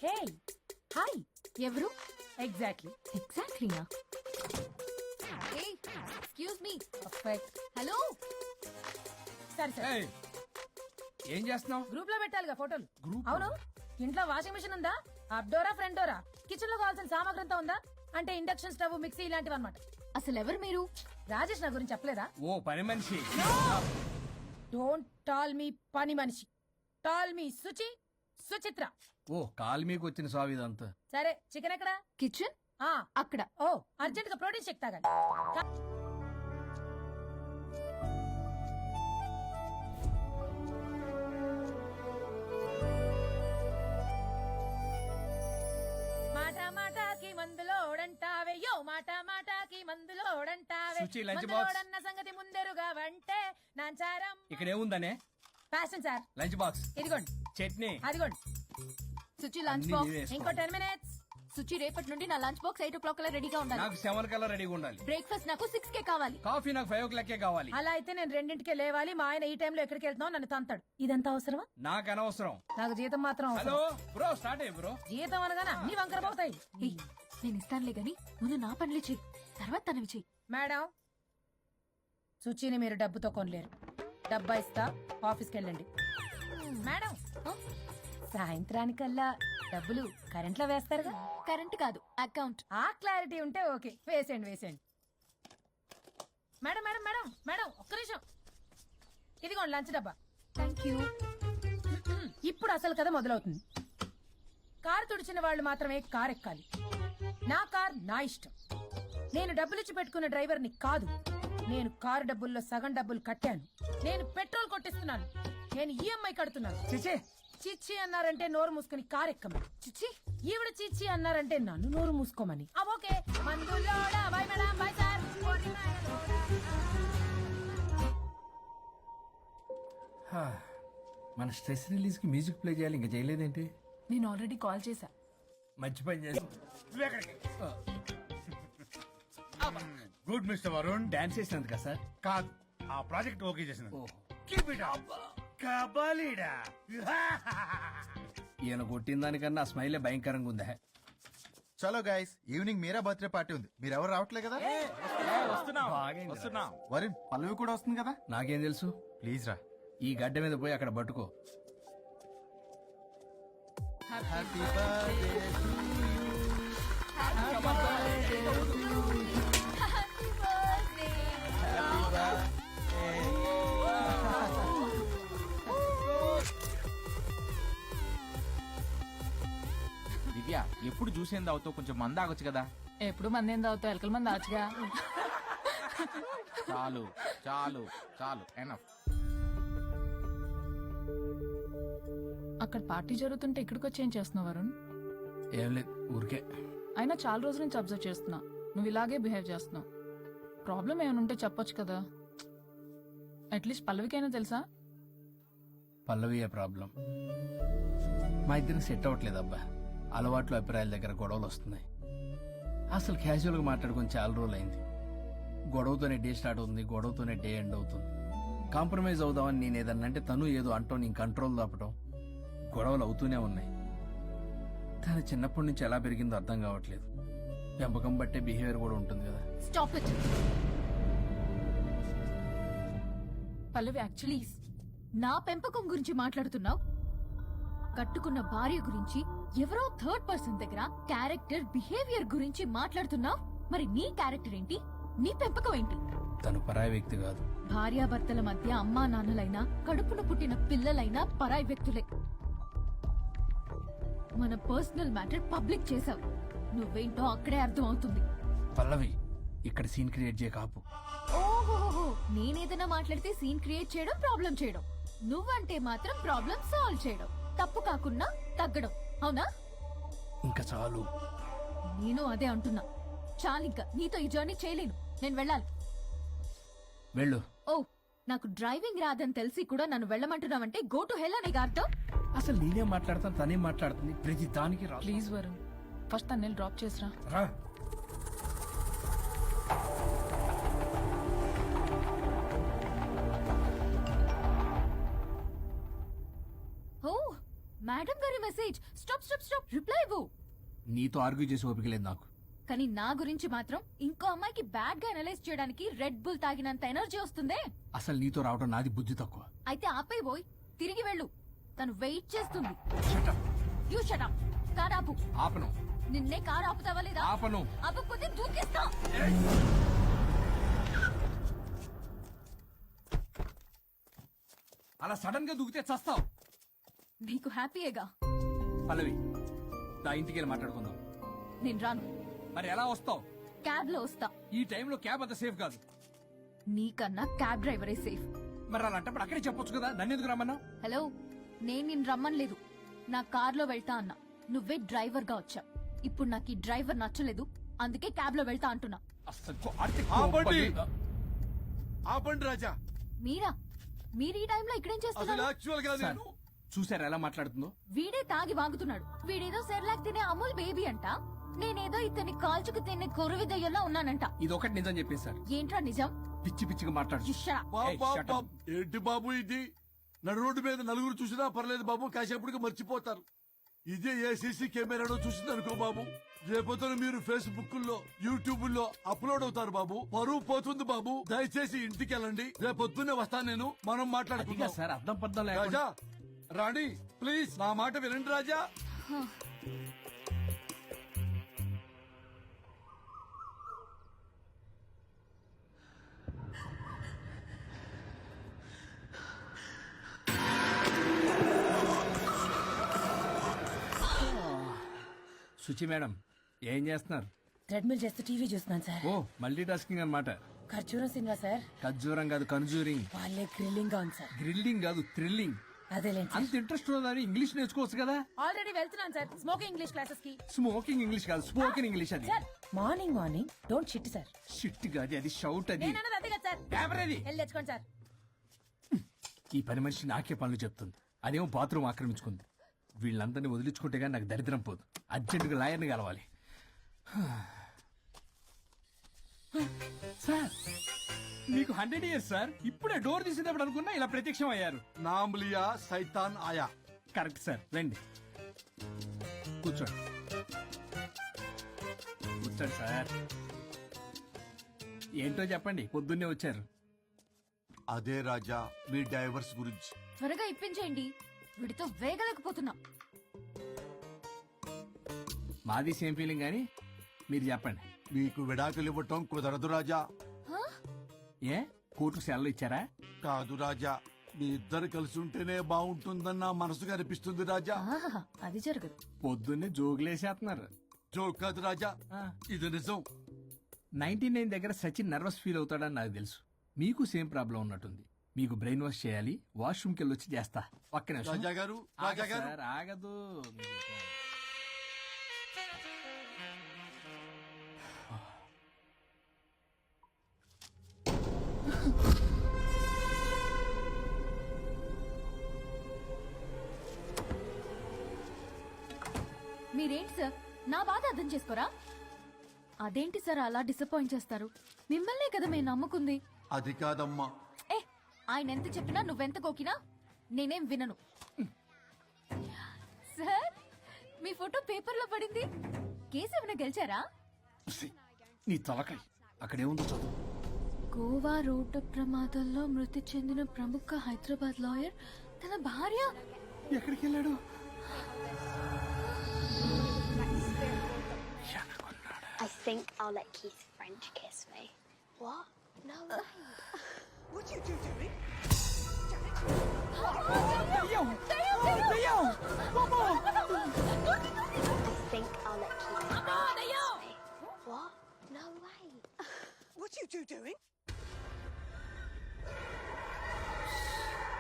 హే hi. ఎవరు? Exactly. ఎగ్జాక్ట్లీనా? Excuse me. Perfect. Hello. సరే సరే ఏయ్, ఏం చేస్తున్నావు? గ్రూప్ లో పెట్టాలిగా ఫోటోలు. గ్రూప్? అవును. ఇంట్లో వాషింగ్ మిషన్ ఉందా? Up Dora front Dora? Kitchen లో కావాల్సిన సామాగ్రి అంతా ఉందా? అంటే ఇండక్షన్ స్టవ్, మిక్సీ ఇలాంటివి అనమాట. అసలు ఎవరు మీరు? రాజేష్ నా గురించి చెప్పలేదా? ఓ పని మనిషి. డోంట్ టాల్ మీ పని మనిషి, టాల్ మీ సుచి సుచిత్ర. ఓ కాలు మీకు వచ్చిన సాగు ఇదంతా. సరే చికెన్ ఎక్కడా? కిచెన్ అక్కడ. ఓ అర్జెంట్ గా ప్రోటీన్ షేక్ తాగాలి. మాట మాటకి మందులో ఓడంటావే యో, మాట మాటకి మందులో ఓడంటావే. Suchi, lunch box. మందులోడన్న సంగతి ముందెరుగా వంటే నాంచారం. ఇక్కడ ఏముందనే? Passion sir. లంచ్ బాక్స్, ఇదిగోండి. చట్నీ. అదిగోండి. సుచి లంచ్ అన్నీ బాక్స్. నీవే వేసుకో. ఇంకో 10 minutes. సుచి రేపటి నుండి నా లంచ్ బాక్స్ 8 o'clock కల్లా రెడీగా ఉండాలి. నాకు 7 కల్లా రెడీగా ఉండాలి. బ్రేక్ఫాస్ట్ నాకు 6 కే కావాలి. కాఫీ నాకు 5 o'clock కావాలి. అలా అయితే నేను 2కే లేవాలి. మా ఆయన ఈ టైంలో ఎక్కడికి వెళ్తున్నావు నన్ను తంతాడు. ఇదంతా అవసరమా? నాకు అనవసరం. నాకు జీతం మాత్రం హలో అవసరం. బ్రో, స్టార్ట్ అయ్యి బ్రో. జీతం అనగానే అన్ని వంకర పోతాయి. ఏయ్, నేను ఇస్తానులే గాని ముందు నా పనులు చెయ్యి, తర్వాత తనవి చెయ్యి. మేడం, సుచిని మీరు డబ్బుతో కొనలేరు. డబ్బా ఇస్తా, ఆఫీస్కి వెళ్ళండి. మేడం, సాయంత్రానికల్లా డబ్బులు కరెంట్లో వేస్తారుగా? కరెంట్ కాదు, అకౌంట్. ఆ క్లారిటీ ఉంటే ఓకే. వేసేయండి వేసేయండి. మేడం మేడం మేడం మేడం ఒక్క నిమిషం. ఇదిగోండి లంచ్ డబ్బా. Thank you. ఇప్పుడు అసలు కథ మొదలవుతుంది. కారు తుడిచిన వాళ్ళు మాత్రమే కారు ఎక్కాలి. నా కార్ నా ఇష్టం. నేను డబ్బులిచ్చి పెట్టుకున్న డ్రైవర్ని కాదు. నేను కారు డబ్బుల్లో సగం డబ్బులు కట్టాను. నేను పెట్రోల్ కొట్టిస్తున్నాను. నేను ఈఎంఐ కడుతున్నాను. చిచి, చిచ్చి అన్నారంటే నోరు మూసుకుని కారు ఎక్కమని. చిచ్చి ఈవిడ చిచ్చి అన్నారంటే నన్ను నోరు మూసుకోమని. ఓకే. మందులోడా, బై మేడం, బై సార్. మన స్ట్రెస్ రిలీజ్ కి మ్యూజిక్ ప్లే చేయాలి, ఇంకా చేయలేదేంటి? నేను ఆల్రెడీ కాల్ చేశా. మంచి పని చేసి. Good mister Varun. డాన్స్ చేసినందుకా సార్? కాదు, ఆ ప్రాజెక్ట్ ఓకే చేసిన. ఓ. Keep it up. కబాలీడా. ఈయన కొట్టిన దానికన్నా ఆ స్మైలే భయంకరంగా ఉందా? చలో గైస్, ఈవినింగ్ మీరా బర్త్డే పార్టీ ఉంది. మీరు ఎవరు రావట్లే కదా? వస్తున్నా. వరుణ్, పల్లవి కూడా వస్తుంది కదా? నాకేం తెలుసు? ప్లీజ్ రా. ఈ గడ్డ మీద పోయి అక్కడ పట్టుకో. Happy birthday. దివ్య, ఎప్పుడు చూసేంది అవుతావు, కొంచెం మంద ఆగొచ్చు కదా. ఎప్పుడు మంది ఏం తాగుతావు? ఎలకల మంది ఆచుగా. చాలు చాలు చాలు, ఎనఫ్. అక్కడ పార్టీ జరుగుతుంటే ఇక్కడికి వచ్చి ఏం చేస్తున్నావు వరుణ్? ఏం లేదు, ఊరికే. అయినా చాలా రోజుల నుంచి అబ్జర్వ్ చేస్తున్నా, నువ్వు ఇలాగే బిహేవ్ చేస్తున్నావు. ప్రాబ్లం ఏమైనా ఉంటే చెప్పొచ్చు కదా. అట్లీస్ట్ పల్లవికైనా తెలుసా? పల్లవియే ప్రాబ్లం. మా ఇద్దరికి సెట్ అవ్వట్లేదు అబ్బా. అలవాట్లు, అభిప్రాయాల దగ్గర గొడవలు వస్తున్నాయి. అసలు క్యాజువల్ గా మాట్లాడుకుని చాలా రోజులు అయింది. గొడవతోనే డే స్టార్ట్ అవుతుంది, గొడవతోనే డే ఎండ్ అవుతుంది. కాంప్రమైజ్ అవుదామని నేను ఏదన్నా అంటే తను ఏదో అంటో నేను కంట్రోల్ తప్పడం, గొడవలు అవుతూనే ఉన్నాయి. తను చిన్నప్పటి నుంచి ఎలా పెరిగిందో అర్థం కావట్లేదు. పెంపకం బట్టే బిహేవియర్ కూడా ఉంటుంది కదా. Stop it. పల్లవి యాక్చువల్లీ నా పెంపకం గురించి మాట్లాడుతున్నావు? కట్టుకున్న భార్య గురించి ఎవరో థర్డ్ పర్సన్ దగ్గర క్యారెక్టర్, బిహేవియర్ గురించి మాట్లాడుతున్నావు. మరి నీ క్యారెక్టర్ ఏంటి? నీ పెంపకం ఏంటి? తను పరాయి వ్యక్తి కాదు. భార్యాభర్తల మధ్య అమ్మా నాన్నలైనా, కడుపున పుట్టిన పిల్లలైనా పరాయి వ్యక్తులే. మన పర్సనల్ మ్యాటర్ పబ్లిక్ చేసావు. నువ్వేంటో అక్కడే అర్థం అవుతుంది. పల్లవి, ఇక్కడ సీన్ క్రియేట్ చేయ కాపు. ఓహోహో, నేనేదైనా మాట్లాడితే సీన్ క్రియేట్ చేయడం, ప్రాబ్లం చేయడం. నువ్వంటే మాత్రం ప్రాబ్లం సాల్వ్ చేయడం. తప్పు కాకుండా తగ్గడం, అవునా? ఇంకా చాలు. నేను అదే అంటున్నా. చాలింకా నీతో ఈ జర్నీ చేయలేను. నేను వెళ్ళాలి. వెళ్ళు. ఓ, నాకు డ్రైవింగ్ రాదని తెలిసి కూడా నన్ను వెళ్ళమంటున్నావంటే గో టు హెల్ అనే అర్థం. అసలు నేనే మాట్లాడతాను, తనే మాట్లాడుతుంది. ప్రతి దానికి రా. ప్లీజ్ వరుణ్, ఫస్ట్ తన్నేళ్ళు డ్రాప్ చేసిరా. రా. ఓ, మేడం గారి message. Stop stop stop, reply ఇవ్వు. నీతో ఆర్గ్యూ చేసి ఓపిక లేదు నాకు. కానీ నా గురించి మాత్రం ఇంకో అమ్మాయికి బ్యాడ్ గా అనలైజ్ చేయడానికి రెడ్ బుల్ తాగినంత ఎనర్జీ వస్తుందే. అసలు నీతో రావడం నాది బుద్ధి తక్కువ. అయితే ఆపై పోయి తిరిగి వెళ్ళు, తను వెయిట్ చేస్తుంది. Shut up. You shut up. Car ఆపు. ఆపను నిన్నే కార్ ఆపుతావా లేదా? ఆపను. ఆపకపోతే దూకేస్తా. అలా సడన్ గా దూకితే చస్తావు. నీకు హ్యాపీయేగా. పల్లవి దా ఇంటికి వెళ్ళి మాట్లాడుకుందాం. నేను రాను. మరి ఎలా వస్తావు? క్యాబ్ లో వస్తా. ఈ టైంలో క్యాబ్ అంత సేఫ్ కాదు. నీకన్నా క్యాబ్ డ్రైవరే సేఫ్. మరి అలాంటప్పుడు అక్కడే చెప్పొచ్చు కదా, నన్ను ఎందుకు రమ్మన్నావు? హలో, నేను నిన్ను రమ్మనలేదు. నా కార్ లో వెళ్తా అన్నా. నువ్వే డ్రైవర్ గా వచ్చా. ఇప్పుడు నాకు ఈ డ్రైవర్ నచ్చలేదు, అందుకే క్యాబ్ లో వెళ్తా అంటున్నా. అస్సలు ఆడితే ఆపండి. ఆపండి రాజా. మీరా? మీరు ఈ టైంలో ఇక్కడేం అసలు చేస్తున్నారు? యాక్చువల్ గా నేను చూసారా ఎలా మాట్లాడుతుందో? వీడే తాగి వాగుతున్నాడు. వీడేదో సెర్లాక్ తినే అమూల్ బేబీ అంట, నేనేదో ఇతన్ని కాల్చుకు తినే కొరువి దయ్యంలో ఉన్నానంట. ఇది ఒకటి నిజం చెప్పేశారు. ఏంట్రా నిజం? పిచ్చి పిచ్చిగా మాట్లాడు. జుష్షా. ఏంటి బాబు ఇది? నడు రోడ్డు మీద నలుగురు చూసినా పర్లేదు బాబు, కాసేపటికి మర్చిపోతారు. ఇదే ఏ సీసీ కెమెరాలో చూసింది అనుకో బాబు, రేపొద్దున మీరు ఫేస్బుక్ లో యూట్యూబ్ లో అప్లోడ్ అవుతారు బాబు. పరువు పోతుంది బాబు. దయచేసి ఇంటికి వెళ్ళండి, రేపొద్దునే వస్తాను నేను, మనం అదిగా మాట్లాడుకుందాం. సార్ అర్థం పర్థం లేకుండా. రాజా, రాణి ప్లీజ్ నా మాట వినండి రాజా. సుచి మేడం ఏం చేస్తున్నారు? ట్రెడ్మిల్ చేస్తూ టీవీ చూస్తున్నాను సార్. ఓ మల్టీ టాస్కింగ్ అనమాట. ఖర్జూరం సినిమా సార్. ఖర్జూరం కాదు, కన్జూరింగ్. వాళ్ళే గ్రిల్లింగ్ గా ఉంది సార్. గ్రిల్లింగ్ కాదు, థ్రిల్లింగ్. అదేలేండి సార్. అంత ఇంట్రెస్ట్ ఉన్నదని ఇంగ్లీష్ నేర్చుకోవచ్చు కదా. ఆల్రెడీ వెళ్తున్నాను సార్ స్మోకింగ్ ఇంగ్లీష్ క్లాసెస్ కి. స్మోకింగ్ ఇంగ్లీష్ కాదు, స్పోకెన్ ఇంగ్లీష్. అది sir morning morning don't shit sir. Shit కాదు, అది షౌట్. అది నేనన్నది అదే కదా సార్. పేపర్ అది. వెళ్ళి తెచ్చుకోండి సార్. ఈ పని మనిషి నాకే పనులు చెప్తుంది, అదేమో బాత్రూమ్ ఆక్రమించుకుంది. వీళ్ళందరినీ వదిలించుకుంటే గానీ నాకు దరిద్రం పోదు. అర్జెంటుగా లాయర్ని కలవాలి. సార్ మీకు 100 years సార్. ఇప్పుడే డోర్ తీసేటప్పుడు అనుకున్నా ఇలా ప్రత్యక్షం అయ్యారు. నామ్ లియా సైతాన్ ఆయా. కరెక్ట్ సార్, రండి కూర్చోండి. కూర్చోండి సార్. ఏంటో చెప్పండి, పొద్దున్నే వచ్చారు. అదే రాజా మీ డైవర్స్ గురించి. త్వరగా ఇప్పించేయండి, వీడితో వేగలేకపోతున్నా. మాది సేమ్ ఫీలింగ్ కానీ మీరు చెప్పండి. మీకు విడాకులు ఇవ్వటం కుదరదు రాజా. ఏ కోర్టుకు సెలవు ఇచ్చారా? కాదు రాజా, మీ ఇద్దరు కలిసి ఉంటేనే బాగుంటుందని నా మనసుకు అనిపిస్తుంది రాజా. ఆహాహా, అది జరగదు. పొద్దున్నే జోగులేసేస్తున్నారు. జోక్ కాదు రాజా, ఇది నిజం. 99 దగ్గర సచిన్ నర్వస్ ఫీల్ అవుతాడని నాకు తెలుసు. మీకు సేమ్ ప్రాబ్లం ఉన్నట్టుంది. మీకు బ్రెయిన్ వాష్ చేయాలి, వాష్రూమ్కి వెళ్ళి వచ్చి చేస్తా. ఒక్క నిమిషం. రాజా గారు, రాజా గారు. సార్, ఆగదు. మీరేంటి సార్ నా బాధ అర్థం చేసుకోరా? అదేంటి సార్ అలా డిసప్పాయింట్ చేస్తారు? మిమ్మల్నే కదా మేము నమ్ముకుంది. అది కాదమ్మా. ఏ ఆయన ఎంత చెప్పినా నువ్వెంత కోకినా నేనేం వినను. సార్ మీ ఫోటో పేపర్లో పడింది. కేసు ఏమైనా గెలిచారా? నీ తలకాయ అక్కడేముందో చదువు. గోవా రోడ్డు ప్రమాదంలో మృతి చెందిన ప్రముఖ హైదరాబాద్ లాయర్ తన భార్య ఎక్కడికి వెళ్ళాడు? I think I'll let Keith French kiss me. What? No way. What are you doing? I think I'll let Keith French kiss me. What? No way. What are you doing?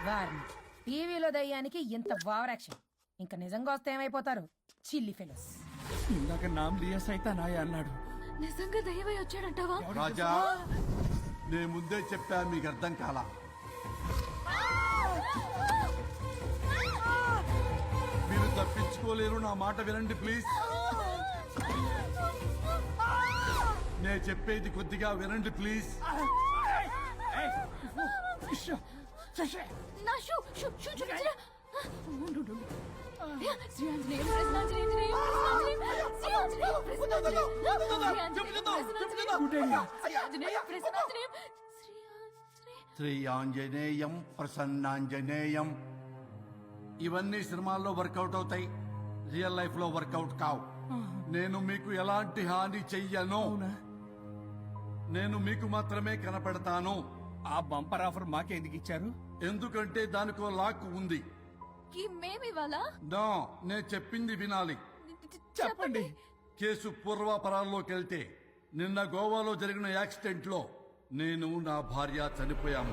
వారిని టీవీలో దయ్యానికి ఇంత over action. ఇంకా నిజంగా వస్తే ఏమైపోతారు? చిల్లి fellows. ఇందాక నామ్ లియా సైతాన్ ఆయా అన్నాడు. నిజంగా దయ్యమై వచ్చాడంటావా? రాజా నేను ముందే చెప్పా, మీకు అర్థం కాలా. మీరు తప్పించుకోలేరు, నా మాట వినండి ప్లీజ్. నేను చెప్పేది కొద్దిగా వినండి ప్లీజ్. నా షూ షూ షూ చూపించరా? శ్రీఆంజనేయం ప్రసన్నాంజనేయం శ్రీఆంజనేయం ప్రసన్నాంజనేయం శ్రీఆంజనేయం ప్రసన్నాంజనేయం శ్రీ ఆంజనేయం ప్రసన్నాంజనేయం. ఇవన్నీ సినిమాల్లో వర్కౌట్ అవుతాయి, రియల్ లైఫ్ లో వర్కౌట్ కావు. నేను మీకు ఎలాంటి హాని చెయ్యను. నేను మీకు మాత్రమే కనపడతాను. ఆ బంపర్ ఆఫర్ మాకే ఎందుకు ఇచ్చారు? ఎందుకంటే దానికో లాక్ ఉంది. కి మేమివాలా నో, నేను చెప్పింది వినాలి. చెప్పండి. కేసు పూర్వాపరాల్లోకి వెళ్తే నిన్న గోవాలో జరిగిన యాక్సిడెంట్ లో నేను నా భార్య చనిపోయాము.